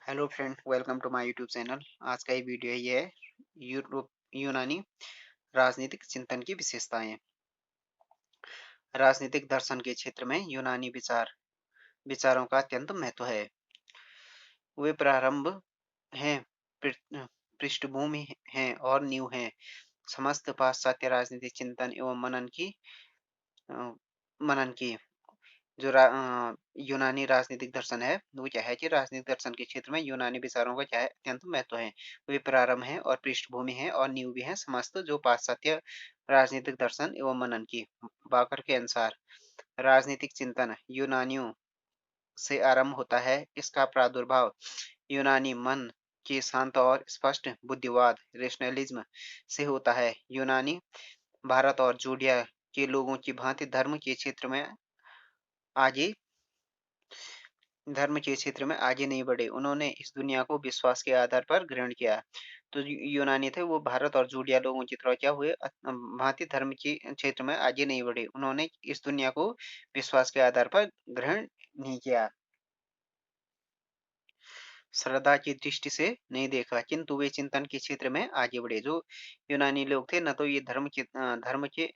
Hello friend, welcome to my YouTube channel. आज का ये वीडियो ये है यूरोप यूनानी राजनीतिक चिंतन की विशेषताएं। राजनीतिक दर्शन के क्षेत्र में यूनानी विचारों का अत्यंत महत्व है। वे प्रारंभ हैं, पृष्ठभूमि हैं और नींव हैं समस्त पाश्चात्य राजनीतिक चिंतन एवं अ, मनन की। यूनानी राजनीतिक दर्शन है वो क्या है कि राजनीतिक दर्शन के क्षेत्र में यूनानी विचारों का क्या है अत्यंत महत्व है। वे प्रारंभ है और पृष्ठभूमि है और नींव भी है समस्त जो पाश्चात्य राजनीतिक दर्शन एवं मनन की। बाकर के अनुसार राजनीतिक चिंतन यूनानियों से आरंभ होता है। इसका प्रादुर्भाव यूनानी मन के शांत और स्पष्ट बुद्धिवाद रेशनलिज्म से होता है। यूनानी भारत और जूडिया के लोगों की भांति आगे धर्म के क्षेत्र में आगे नहीं बढ़े। उन्होंने इस दुनिया को विश्वास के आधार पर ग्रहण किया। तो यूनानी थे वो भारत और जूडिया लोगों की तरह क्या हुए, भांति धर्म के क्षेत्र में आगे नहीं बढ़े। उन्होंने इस दुनिया को विश्वास के आधार पर ग्रहण नहीं किया, श्रद्धा की दृष्टि से नहीं देखा, किंतु वे चिंतन के क्षेत्र में आगे बढ़े। जो यूनानी लोग थे न तो ये धर्म के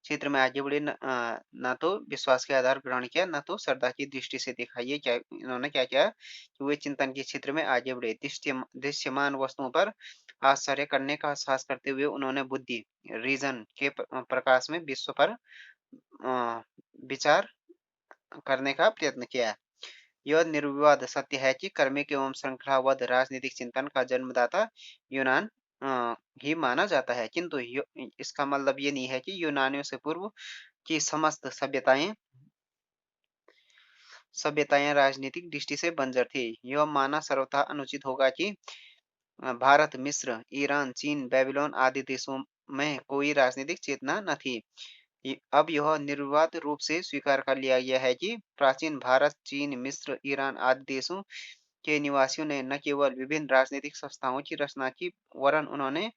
क्षेत्र में आगे बढ़े, न तो विश्वास के आधार ग्रहण किया, न तो श्रद्धा की दृष्टि से देखा। ये क्या इन्होंने क्या किया कि वे चिंतन के क्षेत्र में आगे बढ़े। दृश्यमान वस्तुओं पर आश्चर्य करने का साहस करते हुए उन्होंने बुद्धि रीजन के प्रकाश में विश्व पर विचार करने का प्रयत्न किया। यह निर्विवाद सत्य है कि कर्मिक एवं श्रृंखलाबद्ध राजनीतिक चिंतन का जन्मदाता यूनान ही माना जाता है, किंतु इसका मतलब ये नहीं है कि यूनानियों से पूर्व की समस्त सभ्यताएं राजनीतिक दृष्टि से बंजर थी। यह माना सर्वथा अनुचित होगा कि भारत, मिस्र, ईरान, चीन, बेबीलोन आदि देशों में कोई राजनीतिक चेतना न थी। अब यह निर्विवाद रूप से स्वीकार कर लिया गया है कि प्राचीन भारत, चीन, मिस्र, ईरान आदि देशों के निवासियों ने न केवल विभिन्न राजनीतिक संस्थाओं की रचना की, वरन उन्होंने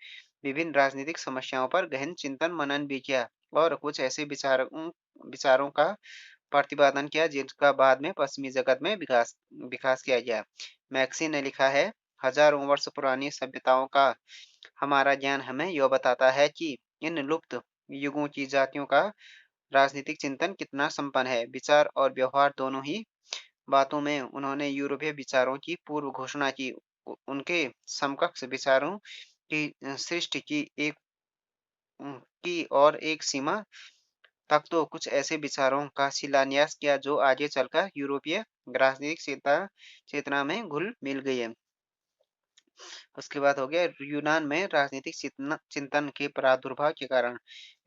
विभिन्न राजनीतिक समस्याओं पर गहन चिंतन मनन भी किया और कुछ ऐसे विचारों का प्रतिपादन किया जिनका बाद में पश्चिमी जगत में विकास विकास किया गया। मैक्सी ने लिखा है, हजारों वर्ष पुरानी सभ्यताओं का हमारा ज्ञान हमें यह बताता है कि इन लुप्त युगों की जातियों का राजनीतिक चिंतन कितना संपन्न है। विचार और व्यवहार दोनों ही बातों में उन्होंने यूरोपीय विचारों की पूर्व घोषणा की। उनके समकक्ष विचारों की सृष्टि की और एक सीमा तक तो कुछ ऐसे विचारों का शिलान्यास किया जो आगे चलकर यूरोपीय राजनीतिक चेतना में घुल मिल गई है। उसके बाद हो गया यूनान में राजनीतिक चिंतन के प्रादुर्भाव के कारण।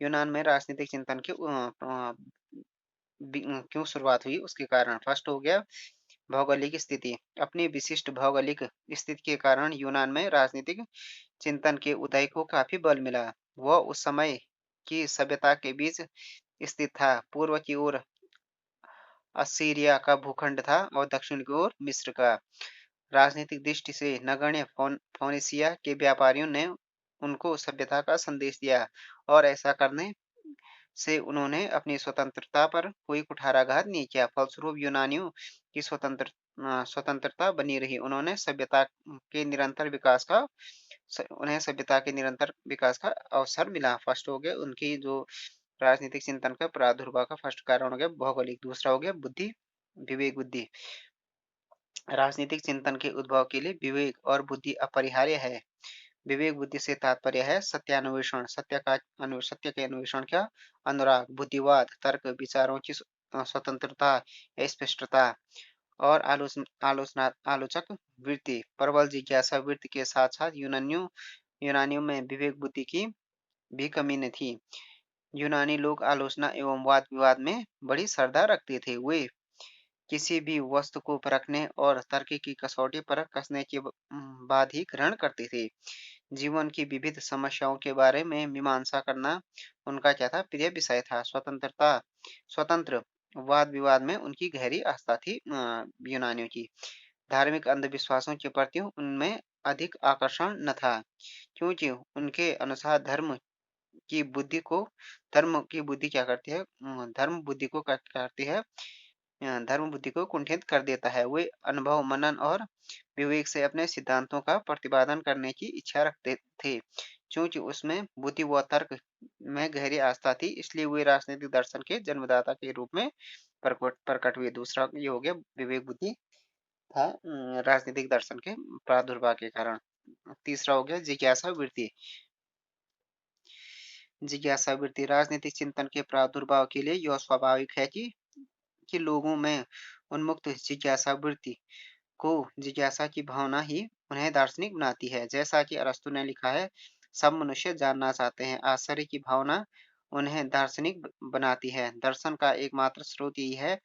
यूनान में राजनीतिक चिंतन के क्यों शुरुआत हुई उसके कारण। फर्स्ट हो गया भौगोलिक स्थिति। अपनी विशिष्ट भौगोलिक स्थिति के कारण यूनान में राजनीतिक चिंतन के उदय को काफी बल मिला। वह उस समय की सभ्यता के बीच स्थित था। पूर्व की ओर असीरिया का भूखंड था और दक्षिण की ओर मिस्र का। राजनीतिक दृष्टि से नगण्य फोनिसिया के व्यापारियों ने उनको सभ्यता का संदेश दिया और ऐसा करने से उन्होंने अपनी स्वतंत्रता पर कोई कुठाराघात नहीं किया। फलस्वरूप यूनानियों की स्वतंत्रता बनी रही। उन्हें सभ्यता के निरंतर विकास का अवसर मिला। फर्स्ट हो गया उनकी जो राजनीतिक चिंतन का प्रादुर्भाव का फर्स्ट कारण हो गया भौगोलिक। दूसरा हो गया बुद्धि विवेक बुद्धि। राजनीतिक चिंतन के उद्भव के लिए विवेक और बुद्धि अपरिहार्य है। विवेक बुद्धि से तात्पर्य है सत्यान्वेषण, सत्य के अन्वेषण का अनुराग, बुद्धिवाद, तर्क, विचारों की स्वतंत्रता, स्पष्टता और आलोचक वृत्ति, प्रबल जिज्ञासा वृत्ति के साथ साथ यूनानियों में विवेक बुद्धि की भी कमी न थी। यूनानी लोग आलोचना एवं वाद विवाद में बड़ी श्रद्धा रखते थे। वे किसी भी वस्तु को परखने और तर्क की कसौटी पर कसने के बाद ही ग्रहण करते थे। जीवन की विविध समस्याओं के बारे में मीमांसा करना उनका क्या था, प्रिय विषय था। स्वतंत्र वाद विवाद में उनकी गहरी आस्था थी यूनानियों की। धार्मिक अंधविश्वासों के प्रति उनमें अधिक आकर्षण न था, क्योंकि उनके अनुसार धर्म की बुद्धि क्या करती है, धर्म बुद्धि को क्या करती है, धर्म बुद्धि को कुंठित कर देता है। वे अनुभव, मनन और विवेक से अपने सिद्धांतों का प्रतिपादन करने की इच्छा रखते थे। चूंकि उसमें बुद्धि व तर्क में गहरी आस्था थी, इसलिए वे राजनीतिक दर्शन के जन्मदाता के रूप में प्रकट हुए। दूसरा ये हो गया विवेक बुद्धि था राजनीतिक दर्शन के प्रादुर्भाव के कारण। तीसरा हो गया जिज्ञासा वृत्ति। जिज्ञासा वृत्ति राजनीतिक चिंतन के प्रादुर्भाव के लिए यह स्वाभाविक है कि लोगों में उन्मुक्त जिज्ञासा वृत्ति को जिज्ञासा की भावना ही उन्हें दार्शनिक बनाती है। जैसा कि अरस्तु ने लिखा है, सब मनुष्य जानना चाहते हैं, आश्चर्य की भावना उन्हें दार्शनिक बनाती है। दर्शन का एकमात्र स्रोत यही है,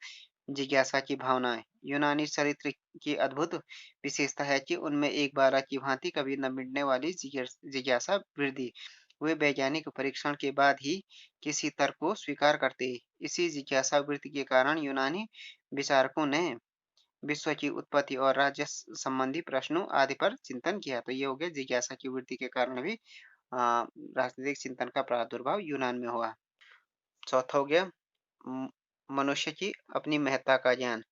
जिज्ञासा की भावना। यूनानी चरित्र की अद्भुत विशेषता है कि उनमें एक बारह की भांति कभी न मिटने वाली जिज्ञासा वृद्धि। वे वैज्ञानिक परीक्षण के बाद ही किसी तर्क को स्वीकार करते। इसी जिज्ञासा वृत्ति के कारण यूनानी विचारकों ने विश्व की उत्पत्ति और राज्य संबंधी प्रश्नों आदि पर चिंतन किया। तो ये हो गया जिज्ञासा की वृत्ति के कारण भी राजनीतिक चिंतन का प्रादुर्भाव यूनान में हुआ। चौथा हो गया मनुष्य की अपनी महत्ता का ज्ञान।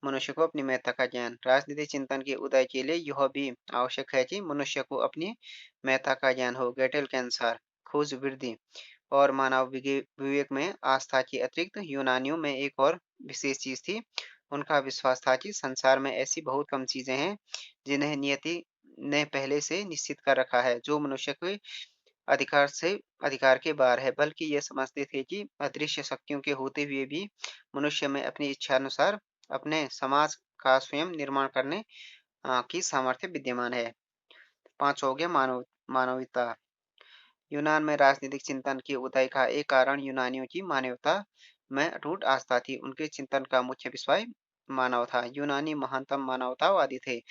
मनुष्य को अपनी महत्ता का ज्ञान। राजनीतिक चिंतन के उदय के लिए यह भी आवश्यक है कि मनुष्य को अपनी महत्ता का ज्ञान हो। गेटल के अनुसार खोज वृद्धि और मानव विवेक में आस्था के अतिरिक्त यूनानियों में एक और विशेष चीज थी। उनका विश्वास था कि संसार में ऐसी बहुत कम चीजें हैं जिन्हें नियति ने पहले से निश्चित कर रखा है, जो मनुष्य के अधिकार के बाहर है। बल्कि ये समझते थे कि अदृश्य शक्तियों के होते हुए भी मनुष्य में अपनी इच्छानुसार अपने समाज का स्वयं निर्माण करने की सामर्थ्य विद्यमान है। पांच हो गया मानवता। यूनान में राजनीतिक चिंतन के उदय का एक कारण यूनानियों की मानवता में अटूट आस्था थी। उनके चिंतन का मुख्य विषय मानव था। यूनानी महानतम मानवतावादी थे।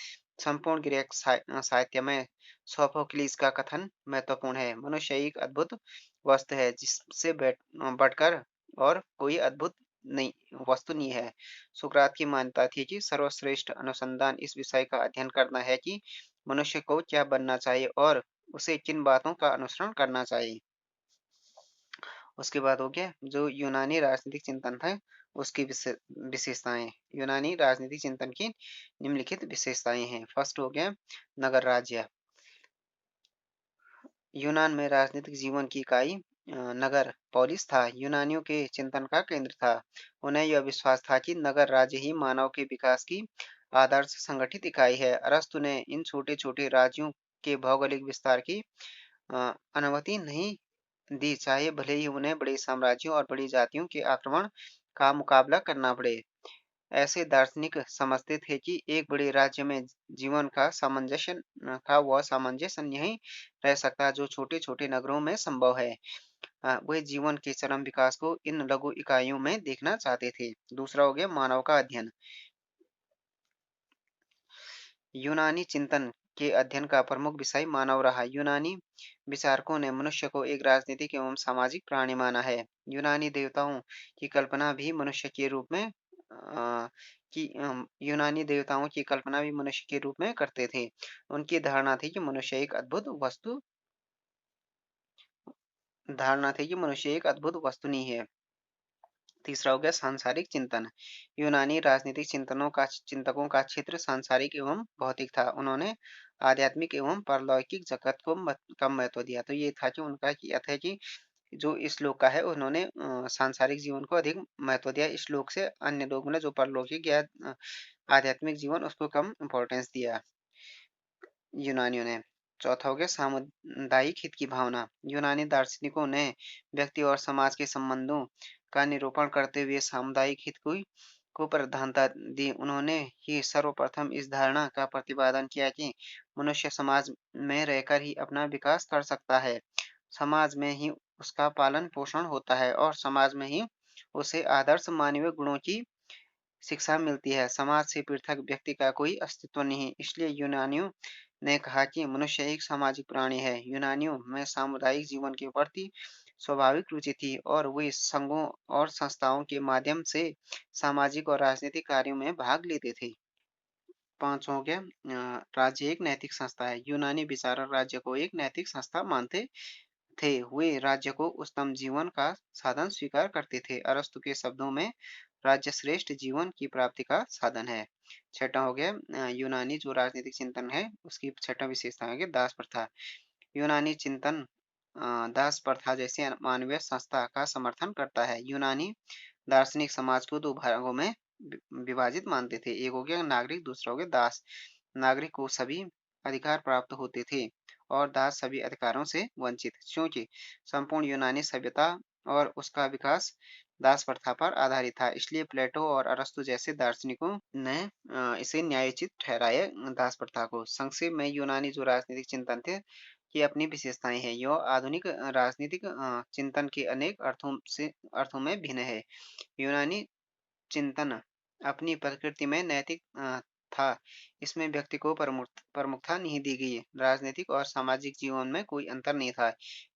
संपूर्ण ग्रीक साहित्य में सोफोक्लिस का कथन महत्वपूर्ण है, मनुष्य एक अद्भुत वस्तु है जिससे बढ़कर और कोई अद्भुत नहीं वस्तु नहीं है। सुकरात की मान्यता थी कि सर्वश्रेष्ठ अनुसंधान इस विषय का अध्ययन करना है कि मनुष्य को क्या बनना चाहिए और उसे किन बातों का अनुसरण करना चाहिए। उसके बाद हो गया जो यूनानी राजनीतिक चिंतन था उसकी विशेषताएं। यूनानी राजनीतिक चिंतन की निम्नलिखित विशेषताएं हैं। फर्स्ट हो गया नगर राज्य। यूनान में राजनीतिक जीवन की इकाई नगर पोलिस था। यूनानियों के चिंतन का केंद्र था। उन्हें यह विश्वास था कि नगर राज्य ही मानव के विकास की आदर्श संगठित इकाई है। अरस्तु ने इन छोटे छोटे राज्यों के भौगोलिक विस्तार की अनुमति नहीं दी, चाहे भले ही उन्हें बड़े साम्राज्यों और बड़ी जातियों के आक्रमण का मुकाबला करना पड़े। ऐसे दार्शनिक समझते थे कि एक बड़े राज्य में जीवन का वह सामंजस्य नहीं रह सकता जो छोटे छोटे नगरों में संभव है। वे जीवन के चरम विकास को इन लघु इकाइयों में देखना चाहते थे। दूसरा हो गया मानव का अध्ययन। यूनानी चिंतन के अध्ययन का प्रमुख विषय मानव रहा। यूनानी विचारकों ने मनुष्य को एक राजनीतिक एवं सामाजिक प्राणी माना है। यूनानी देवताओं की कल्पना भी मनुष्य के रूप में करते थे। उनकी धारणा थी कि मनुष्य एक अद्भुत वस्तु नहीं है। तीसरा हो गया सांसारिक चिंतन। यूनानी राजनीतिक चिंतकों का क्षेत्र सांसारिक एवं भौतिक था। उन्होंने आध्यात्मिक एवं पारलौकिक जगत को कम महत्व दिया। तो ये था कि उनका यह था कि जो इस लोक का है उन्होंने सांसारिक जीवन को अधिक महत्व दिया। इस लोक से अन्य लोगों ने जो परलौकिक या आध्यात्मिक जीवन उसको कम इम्पोर्टेंस दिया यूनानियों ने। चौथा हो गया सामुदायिक हित की भावना। यूनानी दार्शनिकों ने व्यक्ति और समाज के संबंधों का निरूपण करते हुए सामुदायिक हित को प्रधानता दी। उन्होंने ही सर्वप्रथम इस धारणा का प्रतिपादन किया कि मनुष्य समाज में रहकर ही अपना विकास कर सकता है। समाज में ही उसका पालन पोषण होता है और समाज में ही उसे आदर्श मानवीय गुणों की शिक्षा मिलती है। समाज से पृथक व्यक्ति का कोई अस्तित्व नहीं। इसलिए यूनानियों ने कहा कि मनुष्य एक सामाजिक प्राणी है। यूनानियों में सामुदायिक जीवन के प्रति स्वाभाविक रुचि थी और वे संघों और संस्थाओं के माध्यम से सामाजिक और राजनीतिक कार्यों में भाग लेते थे। पांच हो गया राज्य एक नैतिक संस्था है। यूनानी विचारक राज्य को एक नैतिक संस्था मानते थे, वे राज्य को उत्तम जीवन का साधन स्वीकार करते थे। अरस्तु के शब्दों में राज्य श्रेष्ठ जीवन की प्राप्ति का साधन है। छठा हो गया यूनानी जो राजनीतिक चिंतन है उसकी छठा विशेषता है दास प्रथा। यूनानी चिंतन दास प्रथा जैसे मानवीय संस्था का समर्थन करता है। यूनानी दार्शनिक समाज को दो भागों में विभाजित मानते थे। एक हो गया नागरिक, दूसरा हो गया दास। नागरिक को सभी अधिकार प्राप्त होते थे और दास सभी अधिकारों से वंचित, क्योंकि संपूर्ण यूनानी सभ्यता और उसका विकास दास प्रथा पर आधारित था। इसलिए प्लेटो और अरस्तु जैसे दार्शनिकों ने इसे न्यायोचित ठहराया दास प्रथा को। संक्षेप में यूनानी जो राजनीतिक चिंतन थे की अपनी विशेषताएं हैं। यह आधुनिक राजनीतिक चिंतन के अनेक अर्थों में भिन्न है। यूनानी चिंतन अपनी प्रकृति में नैतिक था। इसमें व्यक्ति को प्रमुखता नहीं दी गई। राजनीतिक और सामाजिक जीवन में कोई अंतर नहीं था।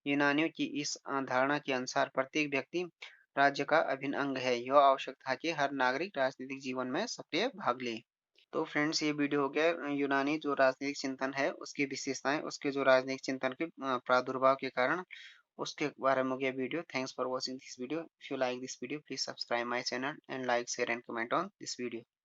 यूनानियों की इस धारणा के अनुसार प्रत्येक व्यक्ति राज्य का अभिन्न अंग है। यह आवश्यक था कि हर नागरिक राजनीतिक जीवन में सक्रिय भाग ले। तो फ्रेंड्स ये वीडियो हो गया यूनानी जो राजनीतिक चिंतन है उसकी विशेषताएं, उसके जो राजनीतिक चिंतन के प्रादुर्भाव के कारण उसके बारे में हो गया video. Thanks for watching this video. If you like this video please subscribe my channel and like share and comment on this video.